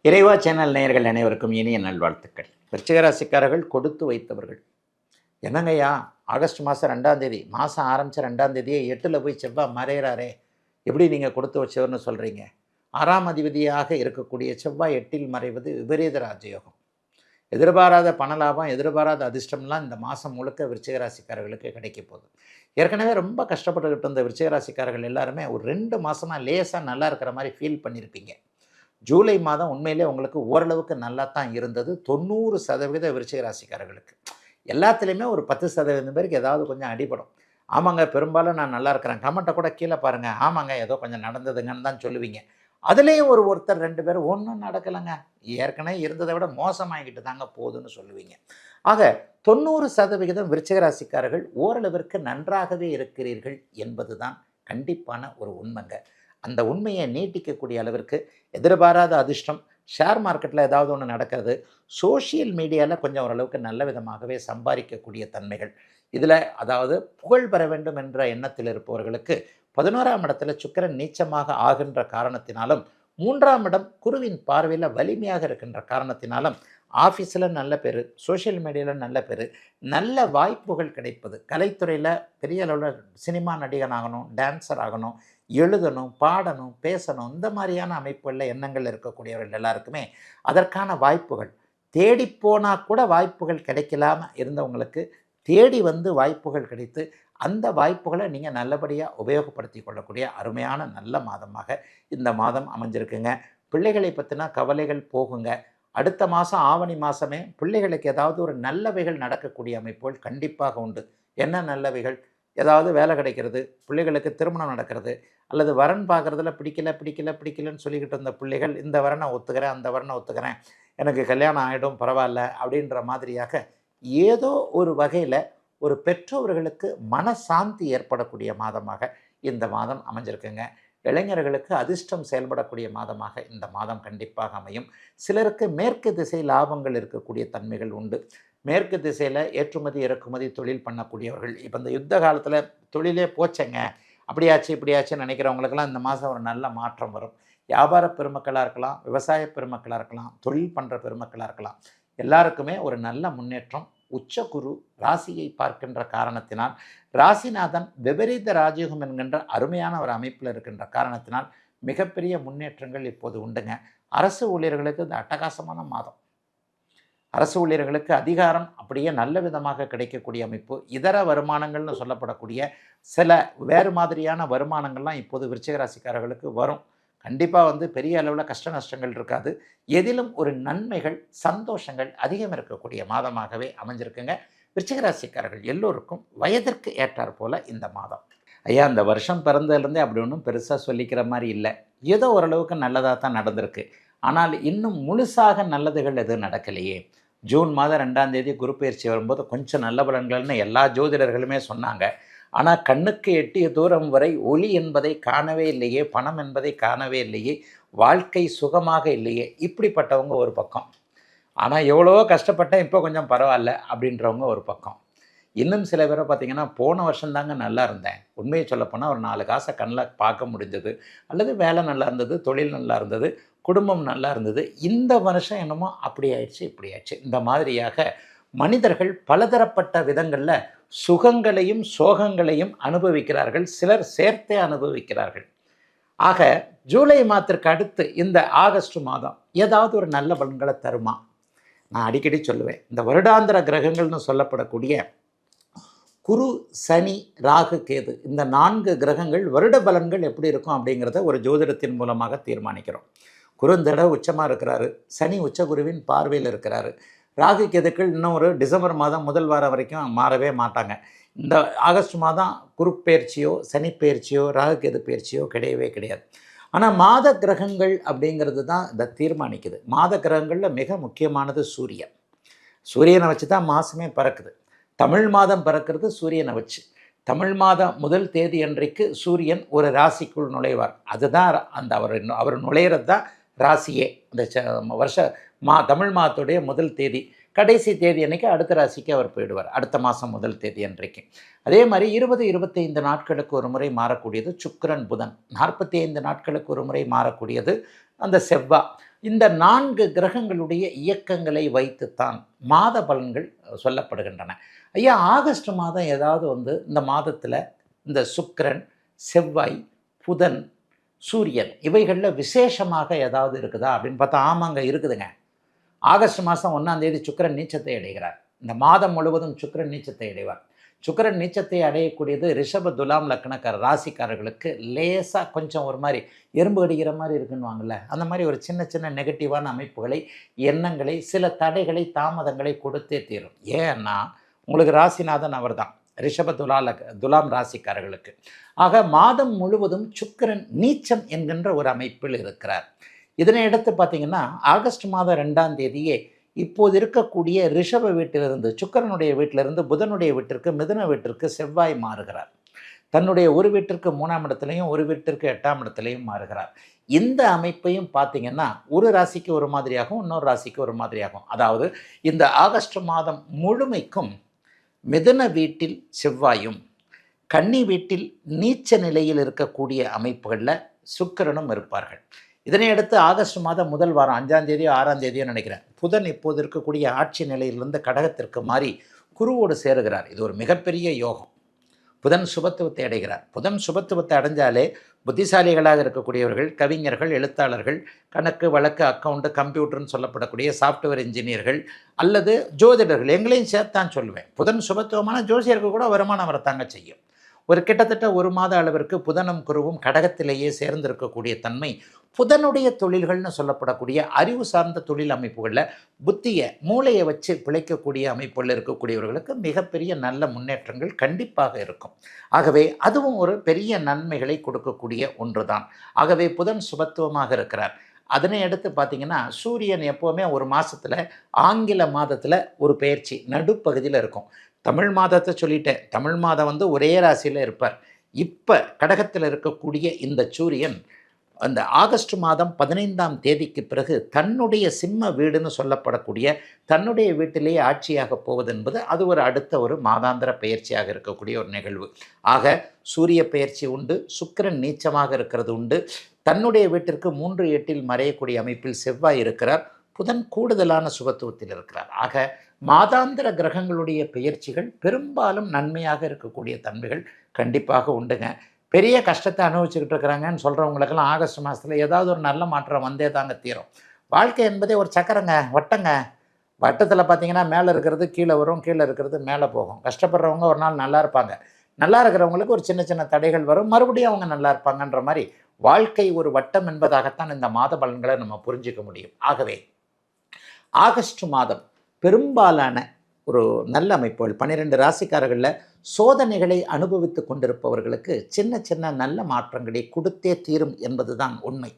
இறைவா சேனல் நேயர்கள் அனைவருக்கும் இனிய நல்வாழ்த்துக்கள். விருச்சிக ராசிக்காரர்கள் கொடுத்து வைத்தவர்கள். என்னங்கய்யா, ஆகஸ்ட் மாதம் 2ஆம் தேதி மாதம் ஆரம்பித்த 2ஆம் தேதியே 8ல் போய் செவ்வாய் மறையிறாரே, எப்படி நீங்கள் கொடுத்து வச்சவர்னு சொல்கிறீங்க? 6ஆம் அதிபதியாக இருக்கக்கூடிய செவ்வாய் 8ல் மறைவது விபரீத ராஜயோகம். எதிர்பாராத பணலாபம், எதிர்பாராத அதிர்ஷ்டம்லாம் இந்த மாதம் முழுக்க விருச்சிக ராசிக்காரர்களுக்கு கிடைக்க போகுது. ஏற்கனவே ரொம்ப கஷ்டப்பட்டுக்கிட்டு இருந்த விருச்சிக ராசிக்காரர்கள் எல்லாருமே ஒரு 2 மாதமாக லேசாக நல்லா இருக்கிற மாதிரி ஃபீல் பண்ணியிருப்பீங்க. ஜூலை மாதம் உண்மையிலே உங்களுக்கு ஓரளவுக்கு நல்லா தான் இருந்தது. 90% விருச்சிக ராசிக்காரர்களுக்கு. எல்லாத்துலேயுமே ஒரு 10% பேருக்கு ஏதாவது கொஞ்சம் அடிபடும். ஆமாங்க, பெரும்பாலும் நான் நல்லா இருக்கிறேன். கமெண்ட்டை கூட கீழே பாருங்கள். ஆமாங்க, ஏதோ கொஞ்சம் நடந்ததுங்கன்னு தான் சொல்லுவீங்க. அதுலேயும் ஒருத்தர் 2 பேர் ஒன்றும் நடக்கலைங்க, ஏற்கனவே இருந்ததை விட மோசமாகிக்கிட்டு தாங்க போகுதுன்னு சொல்லுவீங்க. ஆக 90% விருச்சிக ராசிக்காரர்கள் ஓரளவிற்கு நன்றாகவே இருக்கிறீர்கள் என்பது தான் கண்டிப்பான ஒரு உண்மைங்க. அந்த உண்மையை நீட்டிக்கக்கூடிய அளவிற்கு எதிர்பாராத அதிர்ஷ்டம், ஷேர் மார்க்கெட்டில் ஏதாவது ஒன்று நடக்கிறது, சோஷியல் மீடியாவில் கொஞ்சம் ஓரளவுக்கு நல்ல விதமாகவே சம்பாதிக்கக்கூடிய தன்மைகள். இதில் அதாவது புகழ் பெற வேண்டும் என்ற எண்ணத்தில் இருப்பவர்களுக்கு 11ஆம் இடத்துல சுக்கிரன் நீச்சமாக ஆகின்ற காரணத்தினாலும், 3ஆம் இடம் குருவின் பார்வையில் வலிமையாக இருக்கின்ற காரணத்தினாலும் ஆஃபீஸில் நல்ல பேர், சோஷியல் மீடியாவில் நல்ல பேர், நல்ல வாய்ப்புகள் கிடைப்பது. கலைத்துறையில் பெரிய அளவில் சினிமா நடிகன் ஆகணும், டான்ஸர் ஆகணும், எழுதணும், பாடணும், பேசணும், இந்த மாதிரியான அமைப்புகளில் எண்ணங்கள் இருக்கக்கூடியவர்கள் எல்லாருக்குமே அதற்கான வாய்ப்புகள் தேடிப்போனால் கூட வாய்ப்புகள் கிடைக்கலாமல் இருந்தவங்களுக்கு தேடி வந்து வாய்ப்புகள் கிடைத்து அந்த வாய்ப்புகளை நீங்கள் நல்லபடியாக உபயோகப்படுத்தி கொள்ளக்கூடிய அருமையான நல்ல மாதமாக இந்த மாதம் அமைஞ்சிருக்குங்க. பிள்ளைகளை பற்றினா கவலைகள் போகுங்க. அடுத்த மாதம் ஆவணி மாதமே பிள்ளைகளுக்கு ஏதாவது ஒரு நல்லவைகள் நடக்கக்கூடிய அமைப்புகள் கண்டிப்பாக உண்டு. என்ன நல்லவைகள்? ஏதாவது வேலை கிடைக்கிறது, பிள்ளைகளுக்கு திருமணம் நடக்கிறது, அல்லது வரன் பார்க்குறதுல பிடிக்கலன்னு சொல்லிக்கிட்டு இருந்த பிள்ளைகள் இந்த வரனை ஒத்துக்கிறேன், அந்த வரனை ஒத்துக்கிறேன், எனக்கு கல்யாணம் ஆகிடும் பரவாயில்ல அப்படின்ற மாதிரியாக ஏதோ ஒரு வகையில் ஒரு பெற்றோர்களுக்கு மனசாந்தி ஏற்படக்கூடிய மாதமாக இந்த மாதம் அமைஞ்சிருக்குங்க. இளைஞர்களுக்கு அதிர்ஷ்டம் செயல்படக்கூடிய மாதமாக இந்த மாதம் கண்டிப்பாக அமையும். சிலருக்கு மேற்கு திசை லாபங்கள் இருக்கக்கூடிய தன்மைகள் உண்டு. மேற்கு திசையில் ஏற்றுமதி இறக்குமதி தொழில் பண்ணக்கூடியவர்கள், இப்போ இந்த யுத்த காலத்தில் தொழிலே போச்சேங்க, அப்படியாச்சு இப்படியாச்சுன்னு நினைக்கிறவங்களுக்கெல்லாம் இந்த மாதம் ஒரு நல்ல மாற்றம் வரும். வியாபார பெருமக்களாக இருக்கலாம், விவசாய பெருமக்களாக இருக்கலாம், தொழில் பண்ணுற பெருமக்களாக இருக்கலாம், எல்லாருக்குமே ஒரு நல்ல முன்னேற்றம். உச்சகுரு ராசியை பார்க்கின்ற காரணத்தினால், ராசிநாதன் விபரீத ராஜயோகம் என்கின்ற அருமையான ஒரு அமைப்பில் இருக்கின்ற காரணத்தினால் மிகப்பெரிய முன்னேற்றங்கள் இப்போது உண்டுங்க. அரசு ஊழியர்களுக்கு இது அட்டகாசமான மாதம். அரசு ஊழியர்களுக்கு அதிகாரம் அப்படியே நல்ல விதமாக கிடைக்கக்கூடிய அமைப்பு. இதர வருமானங்கள்னு சொல்லப்படக்கூடிய சில வேறு மாதிரியான வருமானங்கள்லாம் இப்போது விருச்சிக ராசிக்காரர்களுக்கு வரும். கண்டிப்பாக பெரிய அளவில் கஷ்ட நஷ்டங்கள் இருக்காது. எதிலும் ஒரு நன்மைகள், சந்தோஷங்கள் அதிகம் இருக்கக்கூடிய மாதமாகவே அமைஞ்சிருக்குங்க. விருச்சிக ராசிக்காரர்கள் எல்லோருக்கும் வயதிற்கு ஏற்றார் போல் இந்த மாதம். ஐயா, இந்த வருஷம் பிறந்ததுலேருந்தே அப்படி ஒன்றும் பெருசாக சொல்லிக்கிற மாதிரி இல்லை. ஏதோ ஓரளவுக்கு நல்லதாக தான் நடந்திருக்கு. ஆனால் இன்னும் முழுசாக நல்லதுகள் எதுவும் நடக்கலையே. ஜூன் மாதம் 2ஆம் தேதி குரு பயிற்சி வரும்போது கொஞ்சம் நல்ல பலன்கள்னு எல்லா ஜோதிடர்களுமே சொன்னாங்க. ஆனால் கண்ணுக்கு எட்டிய தூரம் வரை ஒளி என்பதை காணவே இல்லையே, பணம் என்பதை காணவே இல்லையே, வாழ்க்கை சுகமாக இல்லையே, இப்படிப்பட்டவங்க ஒரு பக்கம். ஆனால் எவ்வளவோ கஷ்டப்பட்டேன், இப்போ கொஞ்சம் பரவாயில்ல அப்படின்றவங்க ஒரு பக்கம். இன்னும் சில பேரை பார்த்திங்கன்னா, போன வருஷம்தாங்க நல்லா இருந்தேன், உண்மையை சொல்லப்போனால் ஒரு 4 காசை கண்ணில் பார்க்க முடிஞ்சது, அல்லது வேலை நல்லா இருந்தது, தொழில் நல்லா இருந்தது, குடும்பம் நல்லா இருந்தது, இந்த வருஷம் என்னமோ அப்படி ஆயிடுச்சு இப்படி ஆயிடுச்சு. இந்த மாதிரியாக மனிதர்கள் பலதரப்பட்ட விதங்களில் சுகங்களையும் சோகங்களையும் அனுபவிக்கிறார்கள். சிலர் சேர்த்தே அனுபவிக்கிறார்கள். ஆக ஜூலை மாதத்திற்கு அடுத்து இந்த ஆகஸ்ட் மாதம் ஏதாவது ஒரு நல்ல பலன்களை தருமா? நான் அடிக்கடி சொல்லுவேன், இந்த வருடாந்திர கிரகங்கள்னு சொல்லப்படக்கூடிய குரு, சனி, ராகு, கேது, இந்த 4 கிரகங்கள் வருட பலன்கள் எப்படி இருக்கும் அப்படிங்கிறத ஒரு ஜோதிடத்தின் மூலமாக தீர்மானிக்கிறோம். குரு இந்த தடவை உச்சமாக இருக்கிறாரு, சனி உச்சகுருவின் பார்வையில் இருக்கிறாரு, ராகு கேதுக்கள் இன்னும் ஒரு டிசம்பர் மாதம் முதல் வாரம் வரைக்கும் மாறவே மாட்டாங்க. இந்த ஆகஸ்ட் மாதம் குரு பயிற்சியோ சனி பயிற்சியோ ராகு கேது பயிற்சியோ கிடையவே கிடையாது. ஆனால் மாத கிரகங்கள் அப்படிங்கிறது தான் இதை தீர்மானிக்குது. மாத கிரகங்களில் மிக முக்கியமானது சூரியன். சூரியனை வச்சு தான் மாதமே பிறக்குது. தமிழ் மாதம் பிறக்கிறது சூரியனை வச்சு. தமிழ் மாதம் முதல் தேதி அன்றைக்கு சூரியன் ஒரு ராசிக்குள் நுழைவார். அதுதான் அந்த அவர் நுழையிறது தான் ராசியே. அந்த வருஷ தமிழ் மாதத்துடைய முதல் தேதி, கடைசி தேதி அன்றைக்கி அடுத்த ராசிக்கு அவர் போயிடுவார், அடுத்த மாதம் முதல் தேதி அன்றைக்கு. அதே மாதிரி 20-25 நாட்களுக்கு ஒரு முறை மாறக்கூடியது சுக்கிரன் புதன், 45 நாட்களுக்கு ஒரு முறை மாறக்கூடியது அந்த செவ்வாய். இந்த 4 கிரகங்களுடைய இயக்கங்களை வைத்துத்தான் மாத பலன்கள் சொல்லப்படுகின்றன. ஐயா, ஆகஸ்ட் மாதம் ஏதாவது இந்த மாதத்தில் இந்த சுக்கிரன், செவ்வாய், புதன், சூரியன் இவைகளில் விசேஷமாக ஏதாவது இருக்குதா அப்படின்னு பார்த்தா, ஆமாங்க இருக்குதுங்க. ஆகஸ்ட் மாதம் 1ஆம் தேதி சுக்கிரன் நீச்சத்தை அடைகிறார். இந்த மாதம் முழுவதும் சுக்கிரன் நீச்சத்தை அடைவார். சுக்கிரன் நீச்சத்தை அடையக்கூடியது ரிஷப, துலாம் லக்னக்கார ராசிக்காரர்களுக்கு லேசாக கொஞ்சம் ஒரு மாதிரி எறும்பு கடிக்கிற மாதிரி இருக்குன்னுவாங்கள்ல, அந்த மாதிரி ஒரு சின்ன சின்ன நெகட்டிவான அமைப்புகளை, எண்ணங்களை, சில தடைகளை, தாமதங்களை கொடுத்தே தீரும். ஏன்னா உங்களுக்கு ராசிநாதன் அவர் தான், ரிஷப துலாம் ராசிக்காரர்களுக்கு. ஆக மாதம் முழுவதும் சுக்கிரன் நீச்சம் என்கின்ற ஒரு அமைப்பில் இருக்கிறார். இதனை எடுத்து பார்த்தீங்கன்னா, ஆகஸ்ட் மாதம் 2ஆம் தேதியே இப்போது இருக்கக்கூடிய ரிஷப வீட்டிலிருந்து, சுக்கிரனுடைய வீட்டிலிருந்து புதனுடைய வீட்டிற்கு, மிதுன வீட்டிற்கு செவ்வாய் மாறுகிறார். தன்னுடைய ஒரு வீட்டிற்கு 3ஆம் இடத்துலையும், ஒரு வீட்டிற்கு 8ஆம் இடத்துலையும் மாறுகிறார். இந்த அமைப்பையும் பார்த்தீங்கன்னா, ஒரு ராசிக்கு ஒரு மாதிரியாகும், இன்னொரு ராசிக்கு ஒரு மாதிரியாகும். அதாவது இந்த ஆகஸ்ட் மாதம் முழுமைக்கும் மிதுன வீட்டில் செவ்வாயும், கன்னி வீட்டில் நீச்ச நிலையில் இருக்கக்கூடிய அமைப்புகளில் சுக்கிரனும் இருப்பார்கள். இதனையடுத்து ஆகஸ்ட் மாதம் முதல் வாரம் 5ஆம் தேதியோ 6ஆம் தேதியோ நினைக்கிறேன், புதன் இப்போது இருக்கக்கூடிய ஆட்சி நிலையிலிருந்து கடகத்திற்கு மாறி குருவோடு சேருகிறார். இது ஒரு மிகப்பெரிய யோகம். புதன் சுபத்துவத்தை அடைகிறார். புதன் சுபத்துவத்தை அடைஞ்சாலே புத்திசாலிகளாக இருக்கக்கூடியவர்கள், கவிஞர்கள், எழுத்தாளர்கள், கணக்கு வழக்கு, அக்கௌண்ட்டு, கம்ப்யூட்டர்னு சொல்லப்படக்கூடிய சாஃப்ட்வேர் இன்ஜினியர்கள் அல்லது ஜோதிடர்கள், எங்களையும் சேர்த்தான் சொல்லுவேன். புதன் சுபத்துவமான ஜோசியர்கள் கூட வருமானம் வரத்தாங்க செய்யும். ஒரு கிட்டத்தட்ட 1 மாத அளவிற்கு புதனும் குருவும் கடகத்திலேயே சேர்ந்திருக்கக்கூடிய தன்மை புதனுடைய தொழில்கள்னு சொல்லப்படக்கூடிய அறிவு சார்ந்த தொழில் அமைப்புகளில் புத்தியை, மூளையை வச்சு பிழைக்கக்கூடிய அமைப்புகளில் இருக்கக்கூடியவர்களுக்கு மிகப்பெரிய நல்ல முன்னேற்றங்கள் கண்டிப்பாக இருக்கும். ஆகவே அதுவும் ஒரு பெரிய நன்மைகளை கொடுக்கக்கூடிய ஒன்று தான். ஆகவே புதன் சுபத்துவமாக இருக்கிறார். அதனை அடுத்து பார்த்திங்கன்னா, சூரியன் எப்போவுமே ஒரு மாதத்தில், ஆங்கில மாதத்தில் ஒரு பெயர்ச்சி நடுப்பகுதியில் இருக்கும். தமிழ் மாதத்தை சொல்லிட்டேன், தமிழ் மாதம் ஒரே ராசியில் இருப்பார். இப்போ கடகத்தில் இருக்கக்கூடிய இந்த சூரியன் அந்த ஆகஸ்ட் மாதம் 15ஆம் தேதிக்கு பிறகு தன்னுடைய சிம்ம வீடுன்னு சொல்லப்படக்கூடிய தன்னுடைய வீட்டிலேயே ஆட்சியாக போவது என்பது அது ஒரு அடுத்த ஒரு மாதாந்திர பயிற்சியாக இருக்கக்கூடிய ஒரு நிகழ்வு. ஆக சூரிய பயிற்சி உண்டு, சுக்கிரன் நீச்சமாக இருக்கிறது உண்டு, தன்னுடைய வீட்டிற்கு 3-8 மறையக்கூடிய அமைப்பில் செவ்வாய் இருக்கிறார், புதன் கூடுதலான சுபத்துவத்தில் இருக்கிறார். ஆக மாதாந்திர கிரகங்களுடைய பெயர்ச்சிகள் பெரும்பாலும் நன்மையாக இருக்கக்கூடிய தன்மைகள் கண்டிப்பாக உண்டுங்க. பெரிய கஷ்டத்தை அனுபவிச்சுக்கிட்டு இருக்கிறாங்கன்னு சொல்கிறவங்களுக்கெல்லாம் ஆகஸ்ட் மாதத்தில் ஏதாவது ஒரு நல்ல மாற்றம் வந்தே தாங்க தீரும். வாழ்க்கை என்பதே ஒரு சக்கரங்க, வட்டங்க. வட்டத்தில் பார்த்தீங்கன்னா மேலே இருக்கிறது கீழே வரும், கீழே இருக்கிறது மேலே போகும். கஷ்டப்படுறவங்க ஒரு நாள் நல்லா இருப்பாங்க, நல்லா இருக்கிறவங்களுக்கு ஒரு சின்ன சின்ன தடைகள் வரும், மறுபடியும் அவங்க நல்லா இருப்பாங்கன்ற மாதிரி வாழ்க்கை ஒரு வட்டம் என்பதாகத்தான் இந்த மாத பலன்களை நம்ம புரிஞ்சிக்க முடியும். ஆகவே ஆகஸ்ட் மாதம் பெரும்பாலான ஒரு நல்ல அமைப்புகள் 12 ராசிக்காரர்களில் சோதனைகளை அனுபவித்து கொண்டிருப்பவர்களுக்கு சின்ன சின்ன நல்ல மாற்றங்களை கொடுத்தே தீரும் என்பதுதான் உண்மை.